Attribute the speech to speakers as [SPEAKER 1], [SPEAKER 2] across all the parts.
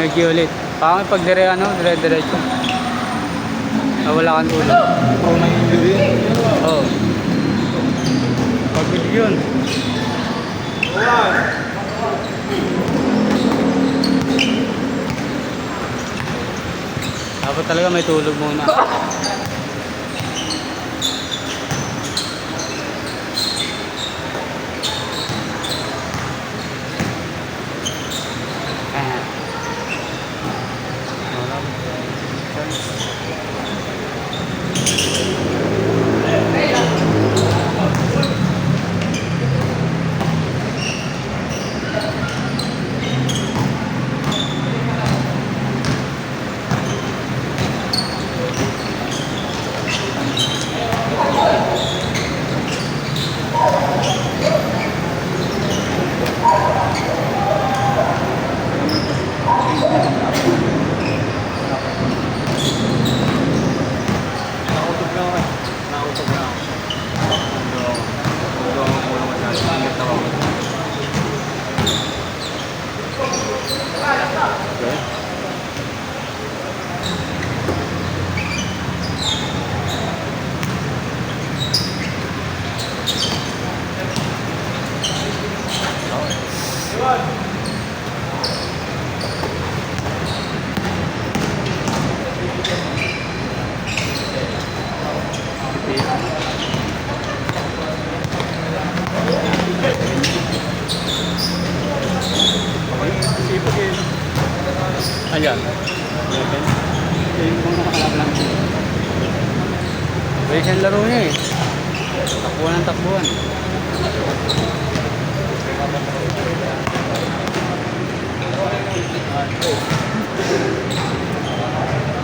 [SPEAKER 1] energy ulit. Parang pag dire-diretso. Wala kang tulog.
[SPEAKER 2] Pro na injury.
[SPEAKER 1] Oo. Pagod yun. Dapat talaga may tulog muna. Ayan. Yung mga nakalaban lang. Base yung laro niya eh. Takbuhan ng takbuhan.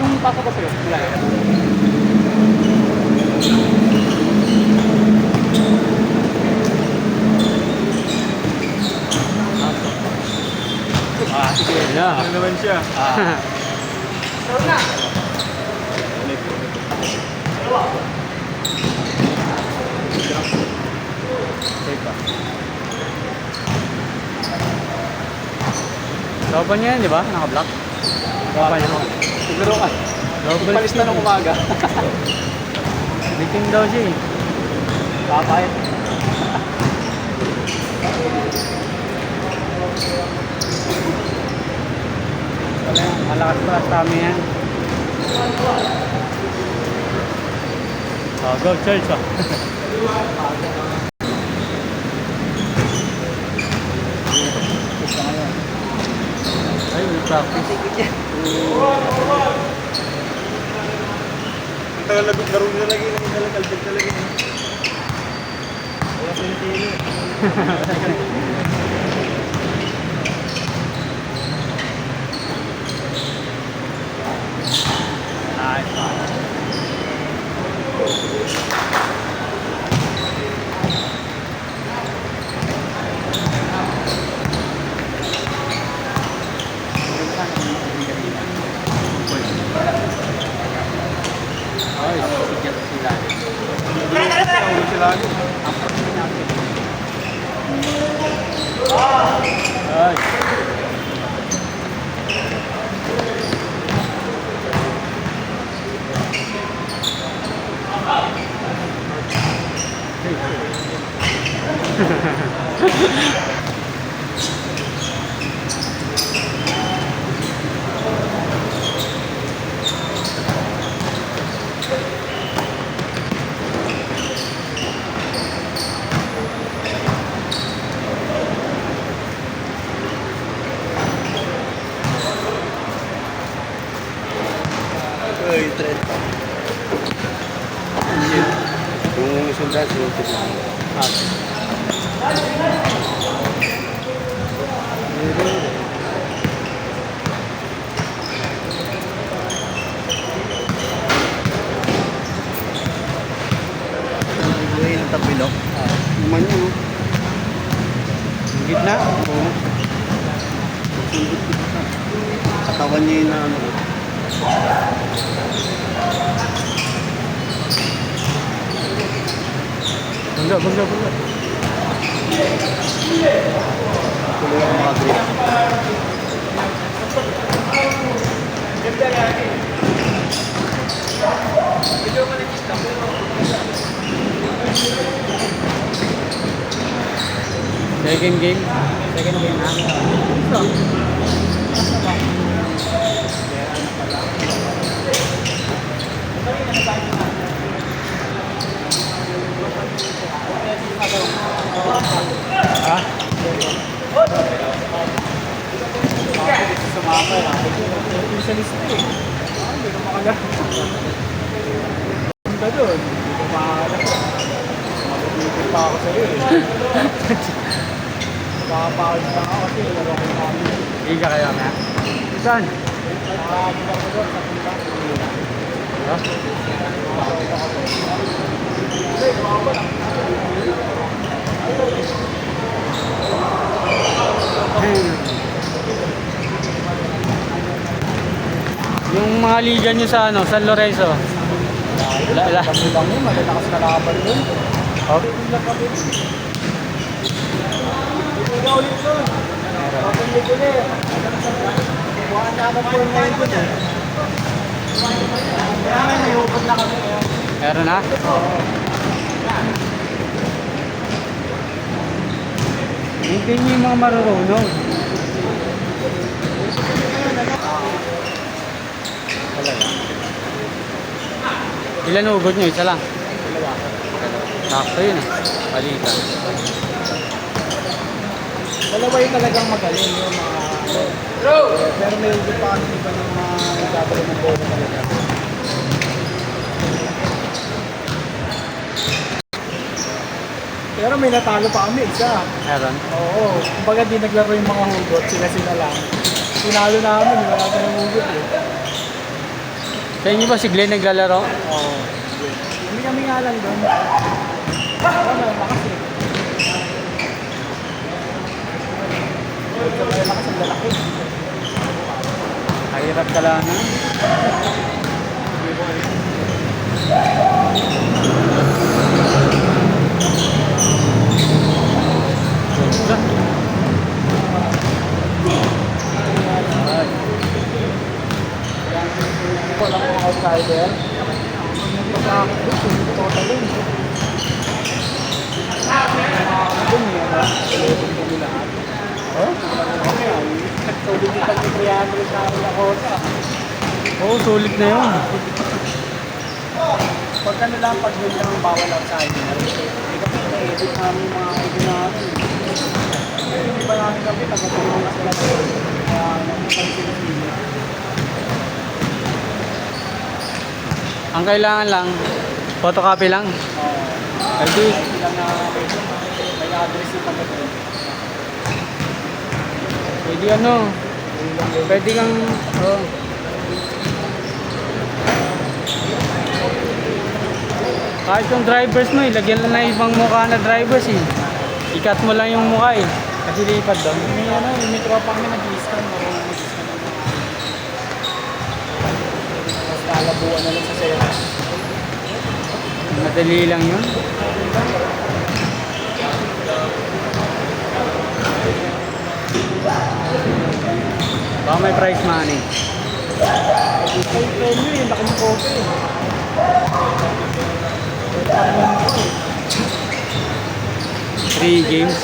[SPEAKER 1] Yung papa ko sa'yo, wala eh. Sige na.
[SPEAKER 2] Ano naman siya?
[SPEAKER 1] Saro na. Laban niya yan, di ba? Naka-block. Laban niya.
[SPEAKER 2] Siguro ka. Palis na ng umaga.
[SPEAKER 1] Meeting daw siya eh.
[SPEAKER 2] Papayat.
[SPEAKER 1] Malakas pa kami yan. Go Church ah. Ay, may practice.
[SPEAKER 2] Ang tagal laro nila lagi ng kalbit talaga. Wala pinitili.
[SPEAKER 3] Uy, trend. Yung sundalo, yung ng tapilok. Naman yun, no?
[SPEAKER 1] Gitna? Oo.
[SPEAKER 3] Katawan niya yun na ano.
[SPEAKER 1] Bangga.
[SPEAKER 3] Tuloy ang mga grip.
[SPEAKER 1] Second game.
[SPEAKER 2] Second game na. So,
[SPEAKER 1] Ha?
[SPEAKER 2] sumama na. Yung sa lista eh. Hindi ko makalala. Punta doon. Hindi ko makalala. Mag-ibig pa ako sa'yo eh. Nakapakot pa ako kasi laro ko namin.
[SPEAKER 1] Hindi ka kaya nga. Saan?
[SPEAKER 2] Nakakabila ko doon sa punta.
[SPEAKER 1] Ha? Yung mga liga nyo sa ano, San Lorenzo.
[SPEAKER 2] Kami lang yun, malalakas na laban doon.
[SPEAKER 1] Oh.
[SPEAKER 2] Ilang kami. Hindi ka ulit doon. Papundi ko na eh. Buwan na ako po ngayon doon eh. Kaya may hukot na kami ngayon.
[SPEAKER 1] Meron na? Maintain nyo yung mga marurunong. Ilan ugot nyo? Isa lang. Sakto yun ah. Palitan.
[SPEAKER 2] Dalawa yung talagang magaling yung mga... Pero may hukot pa kami iba yung mga nagkabalo ng bola talaga. Pero may natalo pa kami isa.
[SPEAKER 1] Meron.
[SPEAKER 2] Oo. Kumbaga di naglaro yung mga hugot, sila lang. Tinalo namin, wala ka ng hugot eh.
[SPEAKER 1] Sa inyo ba si Glenn naglalaro?
[SPEAKER 2] Oo. Kami nga lang doon. Wala, lakas eh. Wala, lakas ang lalaki.
[SPEAKER 1] Kahirap ka lang.
[SPEAKER 2] Ito lang ang outsider. Pagkakit doon, sulit total yun. Doon yun, eleven kami lahat.
[SPEAKER 1] Oh?
[SPEAKER 2] Sulit yung pag-300 na ako sa.
[SPEAKER 1] Oo, sulit na yun.
[SPEAKER 2] Pag ano lang, pag doon lang bawal outsider. Hindi kami na-edit namin yung mga idol namin. Hindi ba namin kami, tagatulong na sila doon. Kaya namin kami sila.
[SPEAKER 1] Ang kailangan lang, photocopy lang. Pwede.
[SPEAKER 2] Ilang na may address yung pagkatulong.
[SPEAKER 1] Pwede ano. Pwede kang... Oh. Kahit yung drivers mo, ilagyan lang na ibang mukha na drivers eh. Ikat mo lang yung mukha eh. Kasi lipat doon.
[SPEAKER 2] May ano, may tropa kami nag-i-scan. Marunong mag-i-scan ng mga... Mas nalabuan na lang sa sayo.
[SPEAKER 1] Madali lang yun. Baka may prize money.
[SPEAKER 2] Ito yung premyo yung laki ng kope.
[SPEAKER 1] Three games.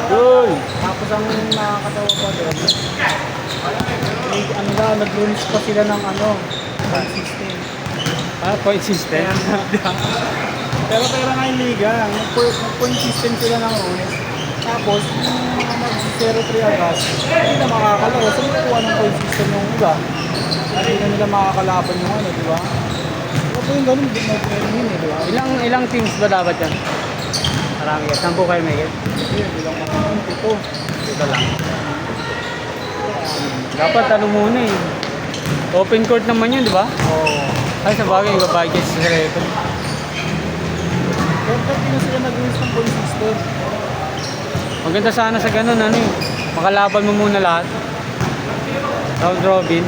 [SPEAKER 1] Uy!
[SPEAKER 2] Tapos ang nakakatawa pa doon, may ano na, nag-launch pa sila ng ano, point system.
[SPEAKER 1] Ah, point system.
[SPEAKER 2] Pero nga yung liga, point system sila ng rules. Tapos, yung mga mag-03 agad, hindi na makakalaro. So, makuha ng point system yung iba. Hindi na nila makakalaban yung ano, di ba? Ano po yung ganun, hindi mo pwede yun eh, di ba?
[SPEAKER 1] Ilang teams ba dapat yan? Marami yan. 10 kayo may get?
[SPEAKER 2] Hindi, bilang mga ito.
[SPEAKER 1] Ito lang. Dapat ano muna eh. Open court naman yun, di ba?
[SPEAKER 2] Oo.
[SPEAKER 1] Ay, sa bagay, ibabayad kayo sa record.
[SPEAKER 2] Pero hindi na sila nag-release ng point system.
[SPEAKER 1] Maganda sana sa ganun, ano eh. Makalaban mo muna lahat. Round robin.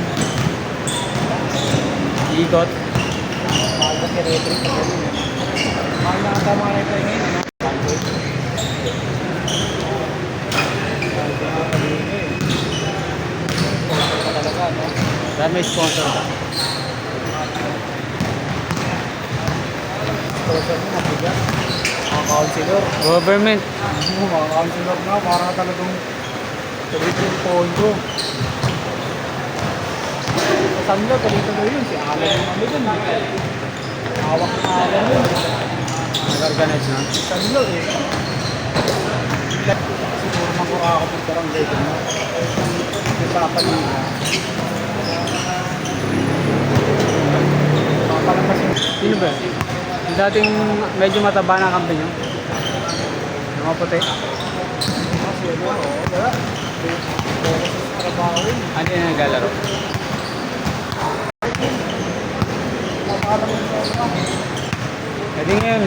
[SPEAKER 1] Ikot.
[SPEAKER 2] Mahal na si Retri pag ganun eh. Mahal na ata mga Retri ngayon, ano? Talaga, no?
[SPEAKER 1] Dahil may sponsor ka.
[SPEAKER 2] So, mo, mabigat. Mga counselor.
[SPEAKER 1] Government.
[SPEAKER 2] Mga counselor na, parang talagang tuloy-tuloy pondo. Sa Sanlo, tuloy-tuloy yun. Si Alan yung ano dun. Hawak na Alan yun.
[SPEAKER 1] Nag-organize na.
[SPEAKER 2] Sanlo eh. Siguro makuha ako ng barangay ko na. Nagpapalina. Papalampasin.
[SPEAKER 1] Sino ba? Yung dating medyo mataba na kampi nyo. Yung mga puti.
[SPEAKER 2] Kasi ano, wala. Focus sa trabaho yun.
[SPEAKER 1] Ano yung naglalaro?
[SPEAKER 2] Mapaalam yung sa mga.
[SPEAKER 1] Pwede ngayon,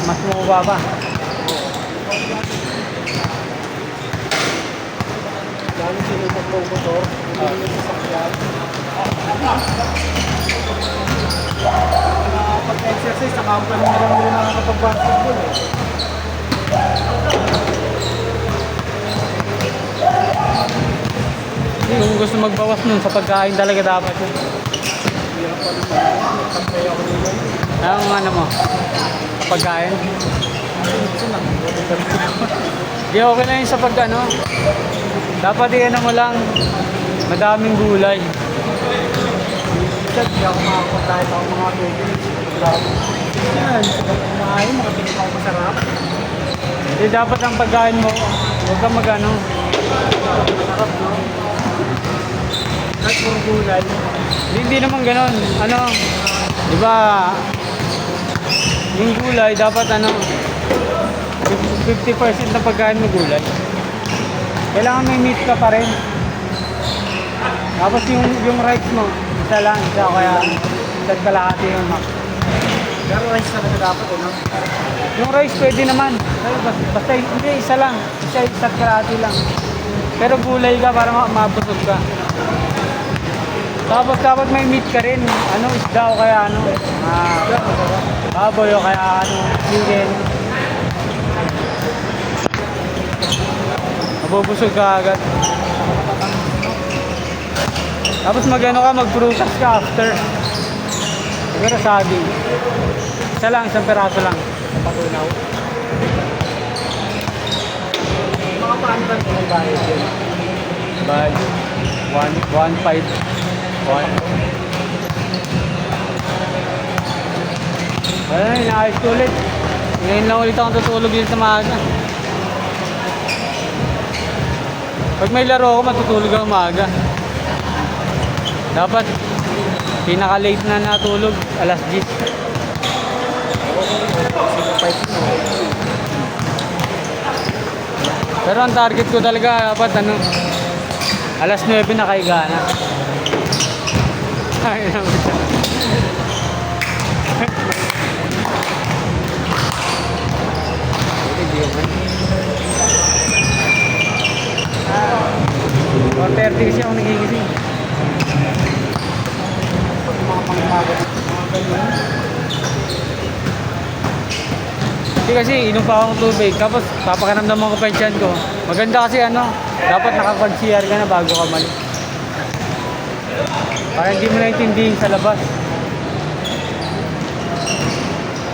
[SPEAKER 1] mas mababa pa.
[SPEAKER 2] Lalo sila mag-motor, hindi yung sasakyan. Pag-exercise, sa company na lang nila nakakapag-basketball eh.
[SPEAKER 1] Kung gusto magbawas nun sa pagkain talaga dapat yun.
[SPEAKER 2] Hirap pa naman. Nagpantay ako nila yun.
[SPEAKER 1] Ang ano mo, sa pagkain.
[SPEAKER 2] Minsan lang,
[SPEAKER 1] Di okay na yun sa pag ano. Dapat ano mo lang, madaming gulay.
[SPEAKER 2] minsan, hindi ako makapunta kahit ako mga veggies. Yan, kumain, mga tingin ako masarap.
[SPEAKER 1] Di dapat ang pagkain mo, huwag kang mag-ano.
[SPEAKER 2] Masarap, no? Kahit puro gulay.
[SPEAKER 1] Hindi naman ganon. Ano, di ba, yung gulay dapat ano, 50% ng pagkain mo gulay. Kailangan may meat ka pa rin. Tapos yung rice mo, isa lang, isa o kaya isa't kalahati yung max.
[SPEAKER 2] Pero rice talaga dapat, no?
[SPEAKER 1] Yung rice pwede naman. Basta hindi, isa lang. Isa't kalahati lang. Pero gulay ka para mabusog ka. Tapos dapat may meat ka rin. Ano, isda o kaya ano. Baboy o kaya ano, chicken. Mabubusog ka agad. Tapos mag-ano ka, mag-prutas ka after. Siguro saging. Isa lang, isang peraso lang.
[SPEAKER 2] Patunaw. Mga paano ba may bayad yun?
[SPEAKER 1] Bye. 1.5. 1. Wala na, inaayos ko ulit. Ngayon lang ulit akong tutulog yun sa maaga. Pag may laro ako, matutulog ako maaga. Dapat, pinaka-late na natulog, alas 10. Pero ang target ko talaga, dapat ano, alas 9 na kaiga na. Ay, naman siya. Hindi naman. 4:30 kasi ako nagigising.
[SPEAKER 2] Pag mga pangmagat, mga ganyan.
[SPEAKER 1] Hindi kasi, inom pa akong tubig. Tapos, papakanamdaman ko pa yung tiyan ko. Maganda kasi ano, dapat nakapag-CR ka na bago ka mali. Para hindi mo naintindihin sa labas.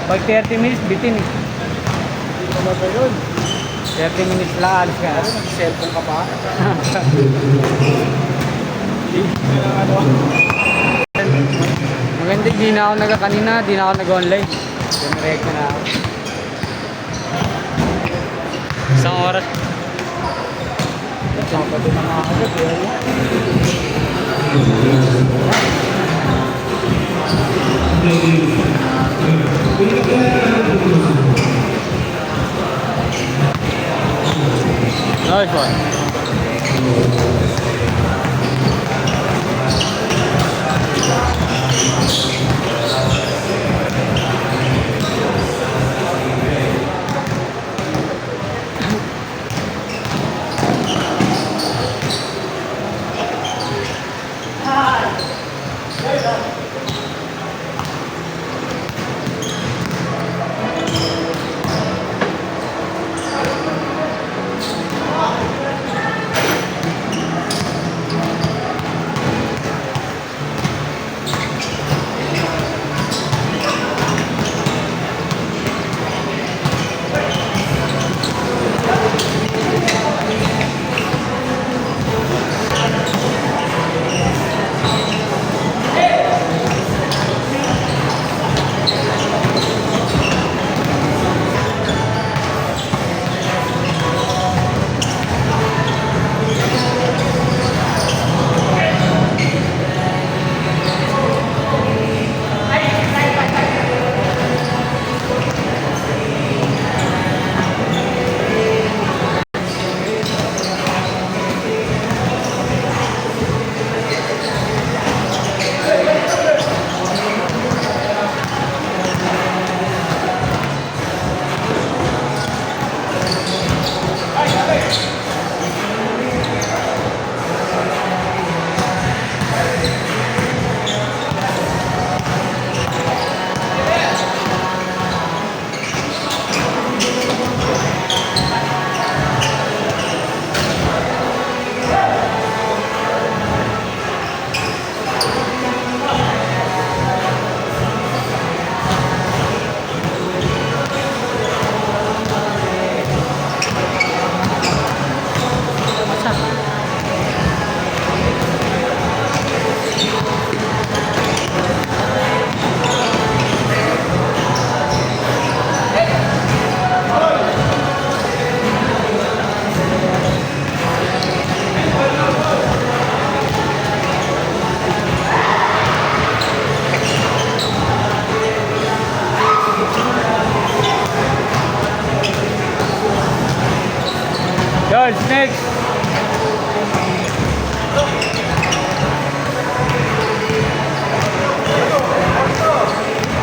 [SPEAKER 1] Pag 30 minutes, bitin eh.
[SPEAKER 2] Hindi ko ba yun?
[SPEAKER 1] 30 minutes lang, alis ka na.
[SPEAKER 2] Ano, nag-cellphone ka pa? Ano?
[SPEAKER 1] Maganda, di na ako kanina, di na ako nag-online. Dumiretso na ako. Isang oras.
[SPEAKER 2] Sabado na nga agad eh.
[SPEAKER 1] Nice one. George, next.